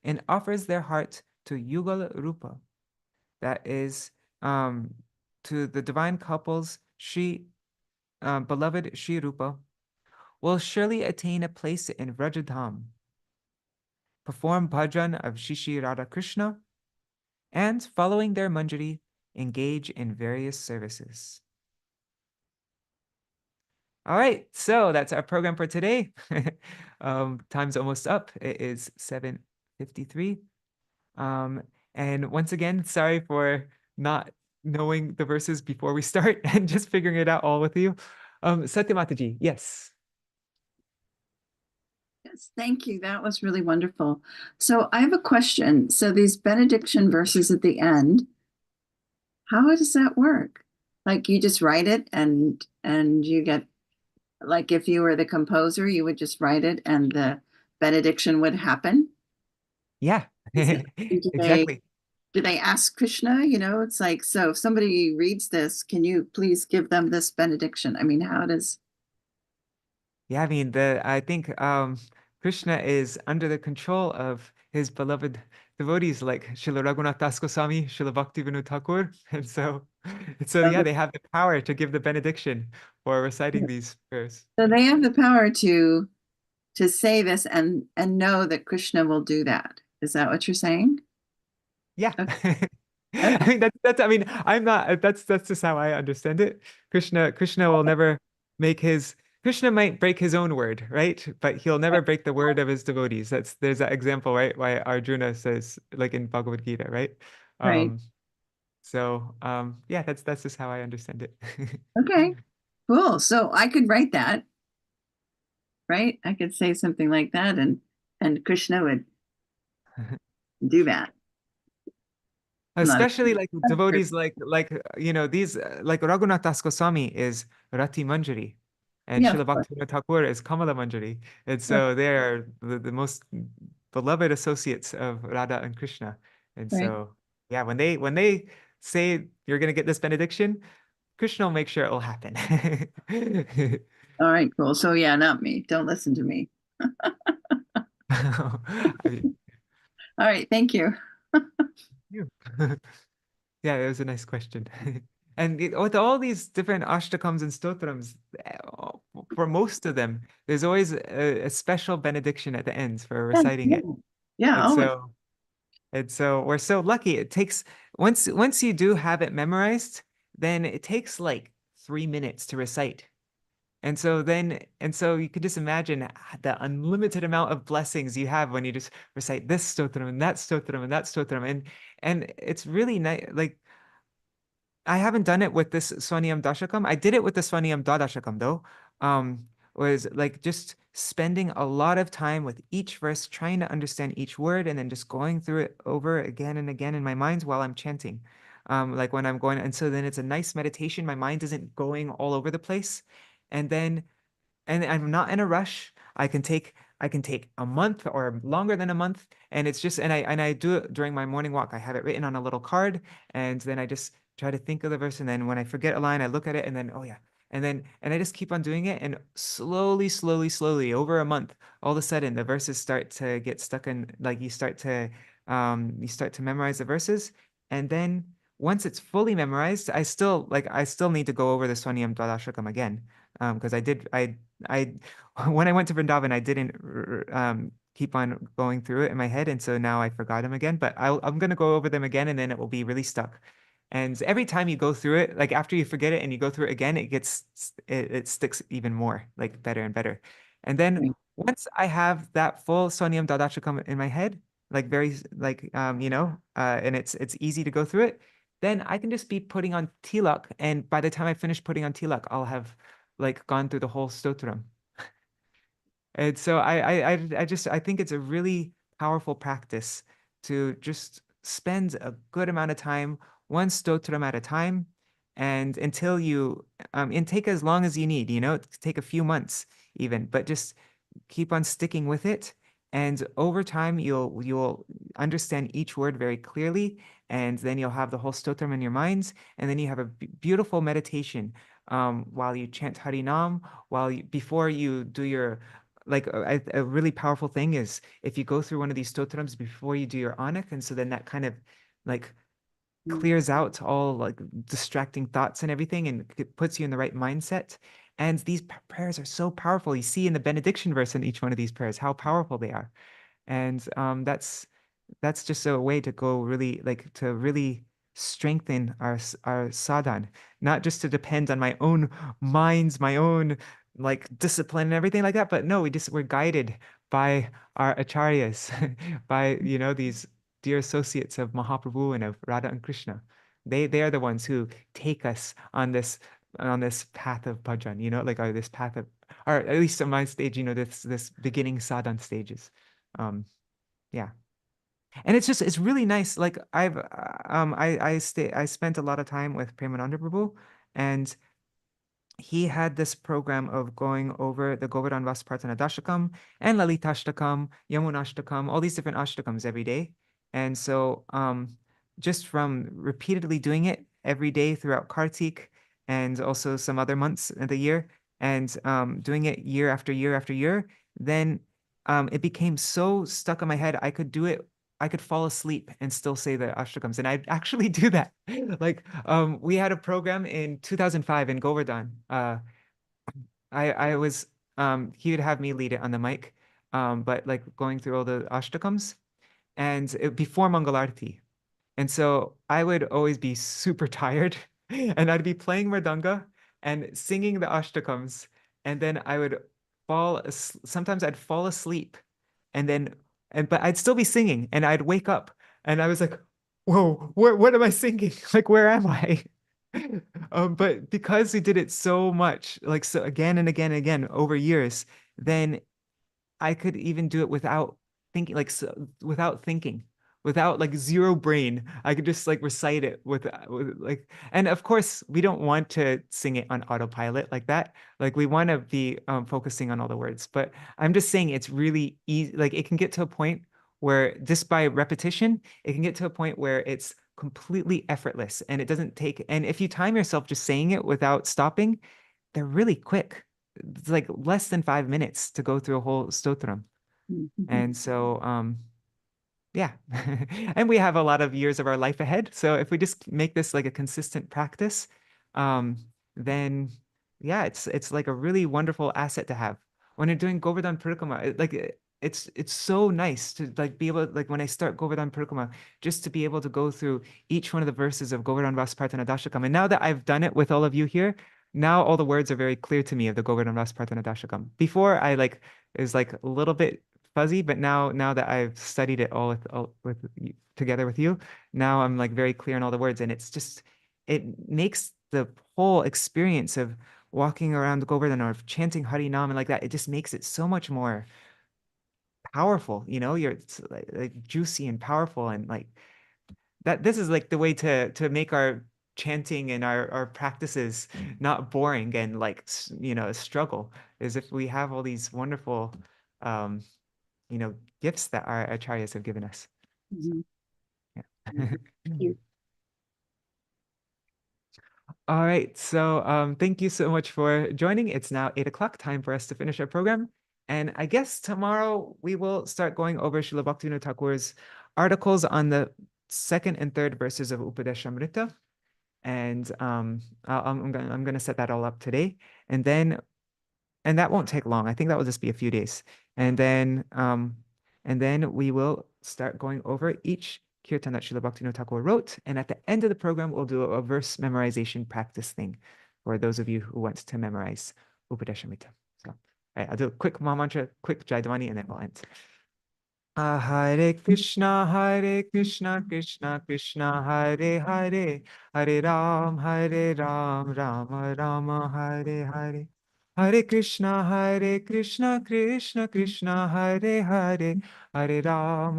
and offers their heart to Yugal Rupa, that is, to the divine couples, beloved Śrī Rūpa, will surely attain a place in Vrajadham, perform bhajan of Shri Rādhā-Kṛṣṇa, and following their manjari, engage in various services. All right, so that's our program for today. Time's almost up. It is 7:53. And once again, sorry for not knowing the verses before we start and just figuring it out all with you. Satyamataji, yes. Yes, thank you. That was really wonderful. So I have a question. So these benediction verses at the end, how does that work? Like you just write it and you get, like if you were the composer, you would just write it and the benediction would happen? Yeah, exactly. Do they ask Krishna? You know, it's like, so if somebody reads this, can you please give them this benediction? I mean, how does... Yeah, I mean, I think Krishna is under the control of his beloved devotees like Śrīla Raghunātha Gosvāmī, Śrīla Bhaktivinoda Thakur. And so yeah, they have the power to give the benediction for reciting these prayers. So they have the power to say this and know that Krishna will do that. Is that what you're saying? Yeah. Okay. I mean that's I mean I'm not that's just how I understand it. Krishna will never make his Krishna might break his own word, right? But he'll never break the word of his devotees. There's that example, right? Why Arjuna says, like in Bhagavad Gita, right? Right. Yeah, that's just how I understand it. Okay. Cool. So I could write that, right? I could say something like that and Krishna would do that. Especially like devotees like these like Raghunatha Goswami is Rati Manjari and Yeah, Śrīla Bhaktivinoda Thakur is Kamala Manjari. And so they are the most beloved associates of Radha and Krishna. And right. so yeah, when they say you're gonna get this benediction, Krishna will make sure it will happen. All right, cool. So yeah, not me. Don't listen to me. All right, thank you. Yeah, it was a nice question. And with all these different ashtakams and stotrams, for most of them, there's always a special benediction at the end for reciting it. Yeah. And so we're so lucky. It takes once you do have it memorized, then it takes like 3 minutes to recite. And so you could just imagine the unlimited amount of blessings you have when you just recite this stotram and that stotram and that stotram. And it's really nice. Like I haven't done it with this Sva-niyama Daśakam. I did it with the Sva-niyama Dvādaśakam though. Was like just spending a lot of time with each verse, trying to understand each word, and then just going through it over again and again in my mind while I'm chanting. Like when I'm going, and so then it's a nice meditation. My mind isn't going all over the place. And I'm not in a rush. I can take a month or longer than a month, and it's just and I do it during my morning walk. I have it written on a little card, and then I just try to think of the verse, and then when I forget a line, I look at it, and then oh yeah, and I just keep on doing it, and slowly over a month, all of a sudden the verses start to get stuck in, like you start to You start to memorize the verses, and then once it's fully memorized, I still need to go over the Sva-niyama Daśakam again, because I when I went to Vrindavan, I didn't keep on going through it in my head, and so now I forgot them again. But I'm gonna go over them again, and then it will be really stuck. And every time you go through it, like after you forget it and you go through it again, it sticks even more, like better and better. And then Right. once I have that full Sva-niyama Daśakam in my head, like very and it's easy to go through it, then I can just be putting on tilak, and by the time I finish putting on tilak, I'll have like gone through the whole stotram. And so I think it's a really powerful practice to just spend a good amount of time, one stotram at a time, and until you and take as long as you need, take a few months even, but just keep on sticking with it. And over time, you'll understand each word very clearly, and then you'll have the whole stotram in your minds, and then you have a beautiful meditation while you chant Harinam, before you do your like a really powerful thing is if you go through one of these stotrams before you do your anak, and so then that kind of like clears out all like distracting thoughts and everything, and it puts you in the right mindset. And these prayers are so powerful. You see in the benediction verse in each one of these prayers how powerful they are. And that's just a way to go really like to really strengthen our sadhan, not just to depend on my own minds, my own like discipline and everything like that, but no, we're guided by our acharyas, by these dear associates of Mahaprabhu and of Radha and Krishna. They are the ones who take us on this path of bhajan, or this path of, or at least on my stage, this beginning sadhan stages. Yeah. And it's really nice. Like I spent a lot of time with Premananda Prabhu, and he had this program of going over the Govardhan Vaspartana Dashakam and Lalitashtakam, Yamunashtakam, all these different ashtakams every day. And so just from repeatedly doing it every day throughout Kartik and also some other months of the year, and doing it year after year after year, then it became so stuck in my head. I could fall asleep and still say the ashtakams, and I actually do that. Like, we had a program in 2005 in Govardhan. I was he would have me lead it on the mic, but like going through all the ashtakams and before Mangalarti. And so I would always be super tired and I'd be playing Mridanga and singing the ashtakams. And then sometimes I'd fall asleep and but I'd still be singing and I'd wake up and I was like, whoa, what am I singing? Like, where am I? But because we did it so much, like so again and again and again over years, then I could even do it without thinking, without thinking, without like zero brain. I could just like recite it with like, and of course, we don't want to sing it on autopilot like that. Like we want to be focusing on all the words. But I'm just saying it's really easy. Like it can get to a point where just by repetition, it can get to a point where it's completely effortless and it doesn't take. And if you time yourself just saying it without stopping, they're really quick. It's like less than 5 minutes to go through a whole stotram. Mhm. And so, yeah. And we have a lot of years of our life ahead. So if we just make this like a consistent practice, um, then yeah, it's like a really wonderful asset to have. When you're doing Govardhan Parikrama, it's so nice to like be able like when I start Govardhan Parikrama, just to be able to go through each one of the verses of Govardhan Vaspartana Dashakam. And now that I've done it with all of you here, now all the words are very clear to me of the Govardhan Vaspartana Dashakam. Before I like it was like a little bit fuzzy, but now that I've studied it together with you, now I'm like very clear on all the words, and it makes the whole experience of walking around the Govardhan or chanting Hari Nam and like that, it just makes it so much more powerful, it's like juicy and powerful, and like that this is like the way to make our chanting and our practices not boring and like a struggle, is if we have all these wonderful um gifts that our acharyas have given us. So, Mhm. yeah. Thank you. All right. So thank you so much for joining. It's now 8 o'clock, time for us to finish our program. And I guess tomorrow we will start going over Srila Bhaktivinoda Thakur's articles on the second and third verses of Upadeshamrita. And I'm gonna set that all up today. And that won't take long. I think that will just be a few days. And then we will start going over each kirtan that Śrīla Bhaktivinoda Thakur wrote. And at the end of the program, we'll do a verse memorization practice thing for those of you who want to memorize Upadeshamrita. So, all right, I'll do a quick Mahamantra, quick Jaidavani, and then we'll end. Hare Krishna, Krishna Krishna, Hare Hare, Hare Ram, Ram Rama, Hare Hare. Hare Krishna, Krishna Krishna, Hare Hare, Hare Ram,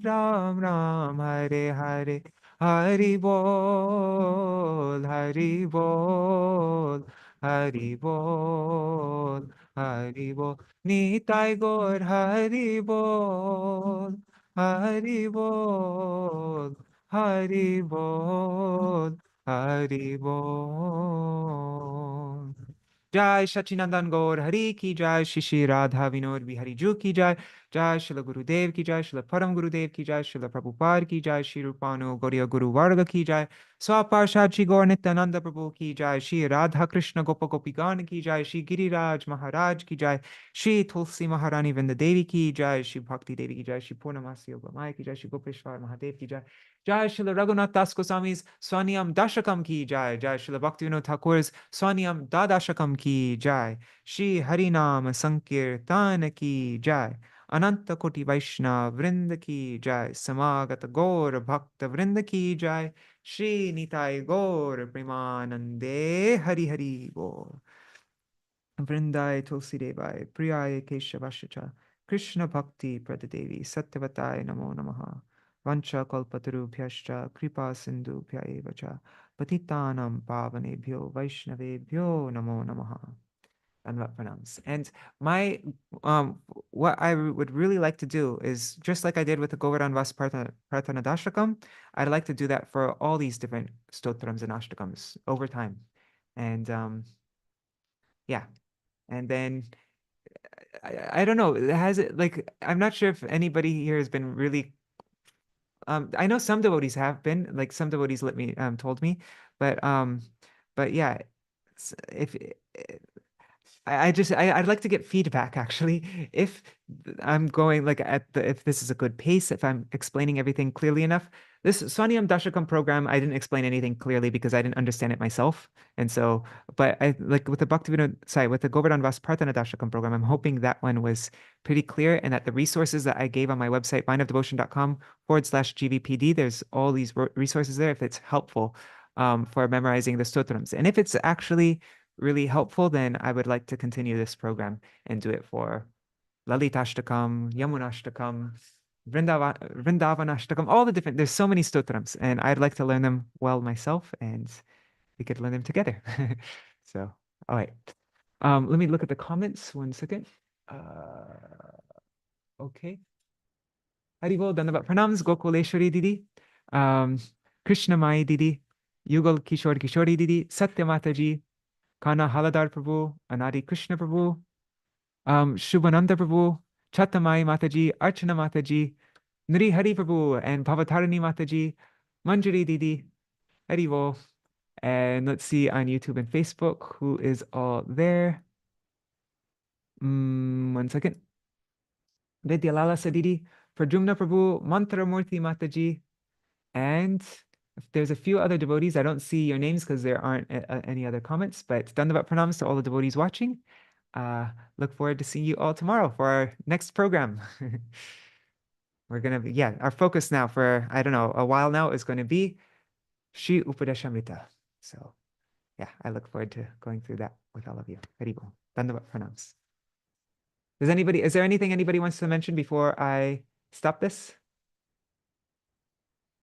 Ram Ram, Hare Hare. Hari Bol, Hari Bol, Hari Bol, Hari Bol. Nitai Gaur Hari Bol, Hari Bol, Hari Bol, Hari Bol. Jai Sachinandan Gaur Hari ki Jai, Shri Radha Vinod Bihari Ju ki Jai, Jai Srila Gurudev ki Jai, Srila Param Gurudev ki Jai, Srila Prabhupada ki Jai, Shri Rupanu Gauriya Guru Varga ki Jai, Swaparshad Shri Gaur Nityananda Prabhu ki Jai, Shri Rādhā-Kṛṣṇa Gopa Gopigan ki Jai, Shri Giriraj Maharaj ki Jai, Shri Tulsi Maharani Vrinda Devi ki Jai, Shri Bhakti Devi ki Jai, Shri Purnamasi Yoga Maya ki Jai, Shri Gopeshwar Mahadev ki Jai, Jai Śrīla Raghunātha Gosvāmī's Sva-niyama Daśakam ki Jai, Jai Śrīla Bhaktivinoda Thakur's Sva-niyama Dvādaśakam ki Jai, Shri Harinama Sankirtana ki Jai, Ananta Koti Vaishnava Vrinda ki Jai, Samagata Gaur Bhakta Vrinda ki Jai, Shri Nitai Gaur Premanande Hari Hari Bol. Vrindai Tulsi Devai, Priyai Keshavashacha, Krishna Bhakti Pradadevi, Satyavatai Namo Namaha, Vancha Kalpatarubhyascha, Kripa Sindhubhya Evacha, Patitanam Pavanebhyo, Vaishnavebhyo Namo Namaha. And what pranams. And my what I would really like to do is, just like I did with the Govardhan Vas Prarthana Daśakam, I'd like to do that for all these different stotrams and ashtakams over time. And yeah. And then I don't know, has it, like, I'm not sure if anybody here has been really I know some devotees have been, like some devotees let me told me, but yeah, if I'd like to get feedback actually, if I'm going like if this is a good pace, if I'm explaining everything clearly enough. This Sva-niyama Daśakam program, I didn't explain anything clearly because I didn't understand it myself. And so, but I like with the Bhaktivinoda, with the Govardhan Vas Prarthana Daśakam program, I'm hoping that one was pretty clear, and that the resources that I gave on my website, mindofdevotion.com/GVPD, there's all these resources there if it's helpful for memorizing the stotrams. And if it's actually really helpful, then I would like to continue this program and do it for Lalitashtakam, Yamunashtakam, Vrindavanashtakam, all the different, there's so many stotrams, and I'd like to learn them well myself, and we could learn them together. So, all right. Let me look at the comments 1 second. Okay. Haribol, Dandavat Pranams, Gokuleshwari Didi, Krishna Mai Didi, Yugal Kishore Kishori Didi, Satya Mataji, Kana Haladar Prabhu, Anadi Krishna Prabhu, Shubhananda Prabhu, Chatamai Mataji, Archana Mataji, Nri Hari Prabhu, and Bhavatarani Mataji, Manjari Didi, Haribol. And let's see on YouTube and Facebook who is all there. 1 second. Vidyalala Sadidi, Prajumna Prabhu, Mantramurti Mataji, and if there's a few other devotees, I don't see your names because there aren't any other comments, but Dandavat Pranams to all the devotees watching. Look forward to seeing you all tomorrow for our next program. We're going to be, our focus now for, I don't know, a while now is going to be Śrī Upadeshamrita. So I look forward to going through that with all of you. Haribol. Dandavat Pranams. Is there anything anybody wants to mention before I stop this?